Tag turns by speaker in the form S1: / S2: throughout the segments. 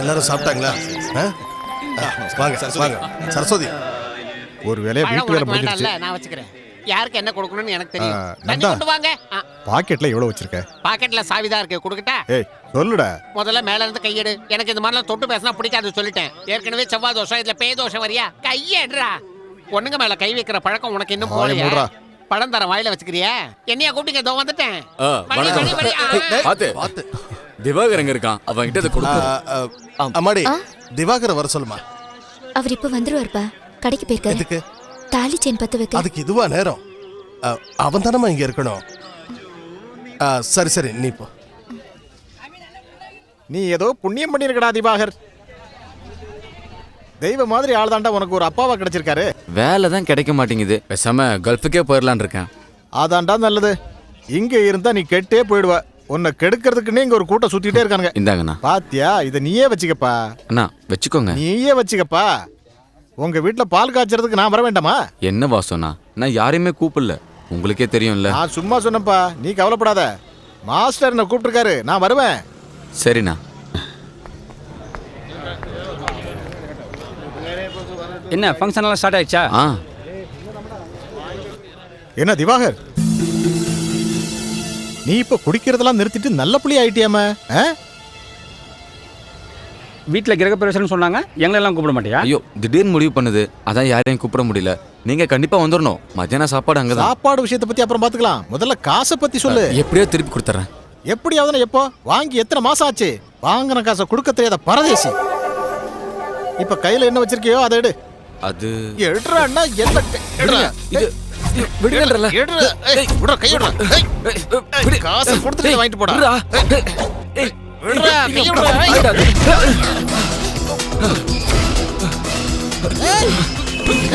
S1: எல்லாரும் சாப்பிட்டாங்களா? வாங்க வாங்க. சரஸ்வதி,
S2: ஒரு வேலையை வீட்டு வேலை முடிஞ்சிருச்சு.
S3: நான் வச்சுக்கிறேன். யாருக்கு என்ன கொடுக்கணும்னு எனக்கு தெரியும்.
S2: நந்தா,
S3: கொண்டு வாங்க.
S2: பாக்கெட்ல எவ்வளவு வச்சிருக்க?
S3: பாக்கெட்ல சாவிதான் இருக்கு, கொடுக்கட்டா?
S2: ஏய் சொல்லுடா.
S3: முதல்ல மேல இருந்து கையெடு. எனக்கு இந்த மாதிரிலாம் தொட்டு பேசினா பிடிக்காது சொல்லிட்டேன். ஏற்கனவே செவ்வாய் தோஷம், இதுல பேய் தோஷம் வரியா? கையெடுறா. பொண்ணுங்க மேல கை வைக்கிற பழக்கம் உனக்கு இன்னும் போலையா? பழம் தர வாயில வச்சுக்கிறியா? என்னையா கூப்பிட்டீங்க? இதோ வந்துட்டேன்.
S4: பாத்து திவாகர் எங்க இருக்கான்? அவன் கிட்ட இத கொடுத்து.
S1: அம்மாடி, திவாகர் வர சொல்லுமா.
S5: அவர் இப்ப வந்துருவாருப்பா. கடைக்கு போயிருக்காரு.
S1: எதுக்கு?
S5: தாலி செயின் பத்த வைக்க.
S1: அதுக்கு இதுவா நேரம்? அவன் தானமா இங்க இருக்கணும். சரி சரி, நீ போ.
S2: நீ ஏதோ புண்ணியம் பண்ணிருக்கடா திவாகர். தெய்வ மாதிரி ஆள் தாண்டா உனக்கு ஒரு அப்பாவா கிடைச்சிருக்காரு.
S4: வேலை தான் கிடைக்க மாட்டேங்குது. பேசாம கல்ஃபுக்கே போயிடலான் இருக்கேன்.
S2: அதான்டா நல்லது. இங்க இருந்தா நீ கெட்டே போயிடுவ. உன்னை கெடுக்கிறதுக்குன்னே இங்க ஒரு கூட்டம் சுத்திட்டே இருக்காங்க.
S4: இந்தாங்கண்ணா.
S2: பாத்தியா, இதை நீயே வச்சுக்கப்பா.
S4: அண்ணா வச்சுக்கோங்க.
S2: நீயே வச்சுக்கப்பா. உங்க வீட்டுல பால் காய்ச்சறதுக்கு நான் வர வேண்டாமா?
S4: என்ன வாசம்னா, நான் யாரையுமே கூப்பிடல. உங்களுக்கே தெரியும்ல.
S2: நான் சும்மா சொன்னப்பா, நீ கவலைப்படாத. மாஸ்டர் என்ன கூப்பிட்டுருக்காரு, நான் வருவேன்.
S4: சரிண்ணா.
S6: என்ன ஃபங்க்ஷன் எல்லாம் ஸ்டார்ட் ஆயிடுச்சா?
S2: என்ன திவாகர், நீ இப்ப குடிக்கிறதெல்லாம் நிறுத்திட்டு நல்ல புள்ளி ஆயிட்டியாம?
S6: வீட்டில் கிரகப்பிரவேசம்னு சொன்னாங்க, எங்களெல்லாம் கூப்பிட மாட்டியா?
S4: ஐயோ, திடீர்னு முடிவு பண்ணுது. அதான் யாரையும் கூப்பிட முடியல. நீங்க கண்டிப்பா வந்துடணும். மத்தியான சாப்பாடு அங்கதான்.
S2: சாப்பாடு விஷயத்தை பத்தி அப்புறம் பாத்துக்கலாம். முதல்ல காசை பத்தி சொல்லு.
S4: எப்படியோ திருப்பி கொடுத்துறேன்.
S2: எப்படியாவது எப்போ வாங்கி எத்தனை மாசம் ஆச்சு? வாங்கின காசை கொடுக்க தெரியாத பரதேசி. இப்ப கையில என்ன வச்சிருக்கியோ அதை எடு.
S4: அது
S2: எடுறா அண்ணா. என்ன
S4: இது விடுங்கன்றல.
S2: விடுற கை விடுற. காசை கொடுத்துட்டு வாங்கிட்டு போடா. விடுறா கை விடுற. ஏய்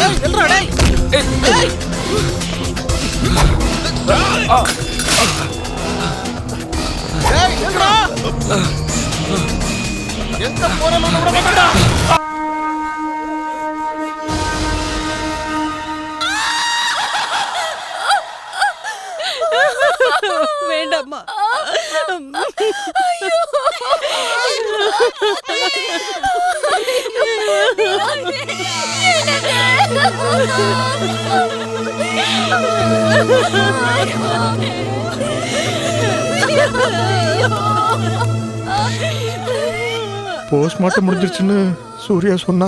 S2: ஏய் நில்றா டேய். ஏய் ஏய் நில்றா. எந்த போறலும் விட மாட்டடா.
S7: வேண்டாம்மா.
S2: போஸ்ட்மார்ட்டம் முடிஞ்சிருச்சுன்னு சூர்யா சொன்னா.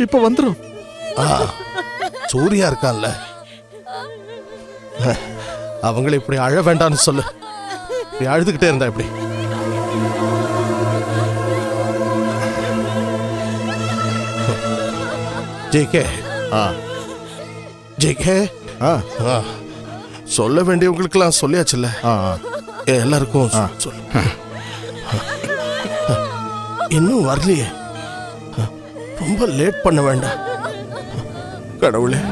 S2: இப்ப வந்துரும்.
S1: சூர்யா இருக்கான்ல, அவங்களை இப்படி அழ வேண்டாம்னு சொல்லு. இப்படி அழுதுகிட்டே இருந்தா இப்படி. ஜேகே, ஜேகே, சொல்ல வேண்டியவங்களுக்கெல்லாம் சொல்லியாச்சுல்ல. எல்லாருக்கும் சொல்லு. இன்னும் வரலையே, ரொம்ப லேட் பண்ண வேண்டாம். கடவுளே,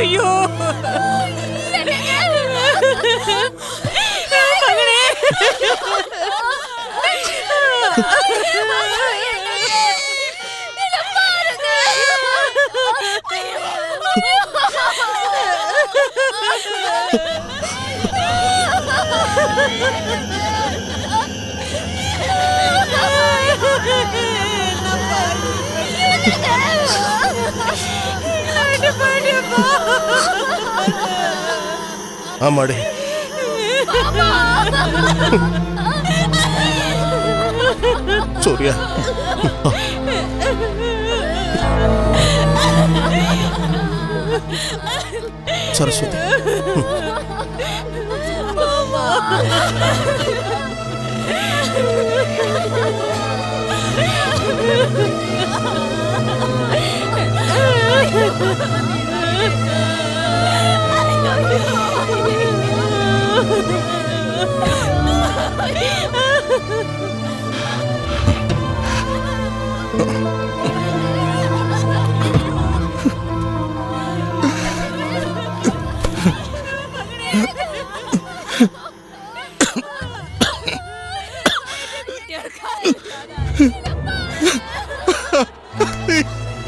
S7: ஐயோ மகனே.
S1: ஆமாடி, சூர்யா.
S2: சரஸ்வதி.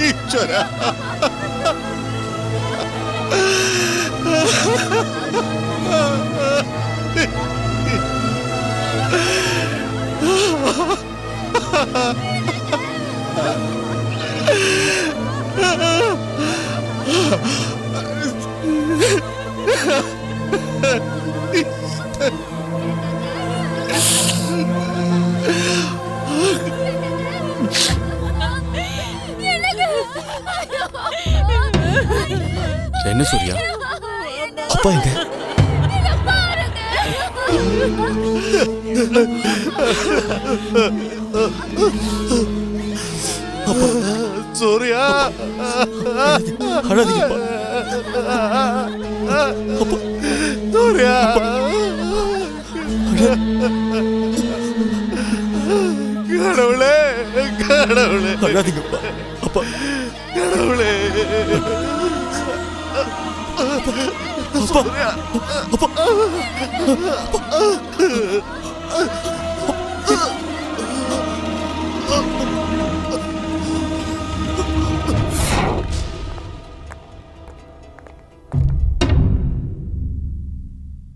S1: ஈஸ்வரா.
S4: என்ன சூர்யா?
S2: அப்பா எங்க?
S1: சூர்யா,
S2: அழாதீங்கப்பா.
S1: சூர்யா. கடவுளே, கடவுளே,
S2: அழாதீங்கப்பா. அப்பா,
S1: கடவுளே.
S2: அப்பா, அப்பா.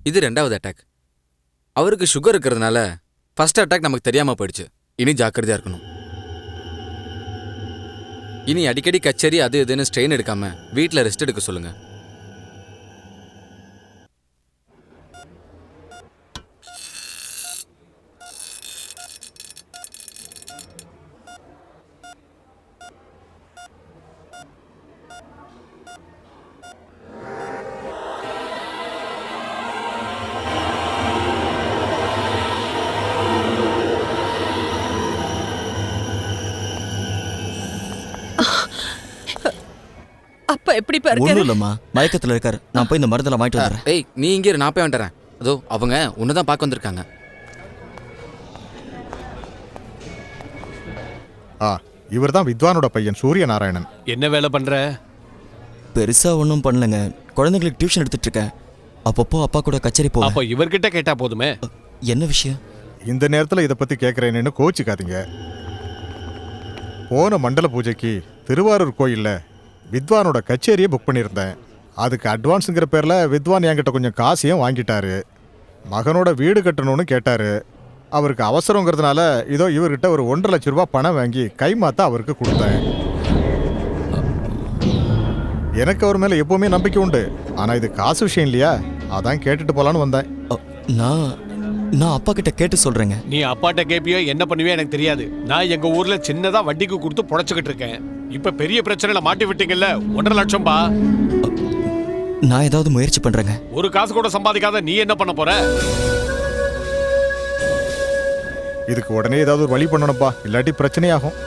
S4: இது 2வது அட்டாக். அவருக்கு சுகர் இருக்கிறதுனால ஃபர்ஸ்ட் அட்டாக் நமக்கு தெரியாம போயிடுச்சு. இனி ஜாக்கிரதையா இருக்கணும். இனி அடிக்கடி கச்சேரி அது இதுன்னு ஸ்ட்ரெயின் எடுக்காம வீட்டில் ரெஸ்ட் எடுக்க சொல்லுங்க.
S7: அப்பா எப்படி பாருங்க?
S8: ஒன்றும் இல்லைம்மா, மயக்கத்தில் இருக்காரு. நான் போய் இந்த மருந்தெல்லாம் வாங்கிட்டு வந்துடுறேன்.
S4: ஏய், நீ இங்கே இரு, நான் போய் வந்துடுறேன். அதோ அவங்க உன்னதான் பார்க்க வந்திருக்காங்க.
S2: இவர் தான் வித்வானோட பையன் சூரியநாராயணன்.
S9: என்ன வேலை பண்ற?
S8: பெருசா ஒன்றும் பண்ணலங்க. குழந்தைங்களுக்கு டியூஷன் எடுத்துட்டு இருக்கேன். அப்பப்போ அப்பா கூட கச்சேரி போவேன்.
S9: அப்ப இவர்கிட்ட கேட்டா போதுமே.
S8: என்ன விஷயம்?
S2: இந்த நேரத்தில் இதை பற்றி கேட்குறேன்னு கோச்சிக்காதீங்க. போன மண்டல பூஜைக்கு திருவாரூர் கோயிலில் வித்வானோட கச்சேரியை புக் பண்ணியிருந்தேன். அதுக்கு அட்வான்ஸுங்கிற பேரில் வித்வான் என்கிட்ட கொஞ்சம் காசையும் வாங்கிட்டாரு. மகனோட வீடு கட்டணும்னு கேட்டார். அவருக்கு அவசரங்கிறதுனால இதோ இவர்கிட்ட ஒரு 1.5 லட்ச ரூபா பணம் வாங்கி கைமாத்த அவருக்கு கொடுத்தேன். எனக்கு அவர் மேலே எப்போவுமே நம்பிக்கை உண்டு. ஆனால் இது காசு விஷயம் இல்லையா, அதான் கேட்டுட்டு போகலான்னு வந்தேன்.
S8: நான் அப்பா கிட்ட கேட்டு சொல்றேங்க.
S9: நீ அப்பாட்ட கேப்பியோ என்ன பண்ணுவியோ எனக்கு தெரியாது. நான் எங்க ஊர்ல சின்னதா வட்டிக்கு கொடுத்து புழைச்சுக்கிட்டு இருக்கேன். இப்ப பெரிய பிரச்சனைல மாட்டி விட்டீங்கல்ல, 1.5 லட்சம் பா.
S8: நான் ஏதாவது முயற்சி பண்றேங்க.
S9: ஒரு காசு கூட சம்பாதிக்காத நீ என்ன பண்ண போற?
S2: இதுக்கு உடனே ஏதாவது ஒரு வழி பண்ணணும்ப்பா, இல்லாட்டி பிரச்சனையாகும்.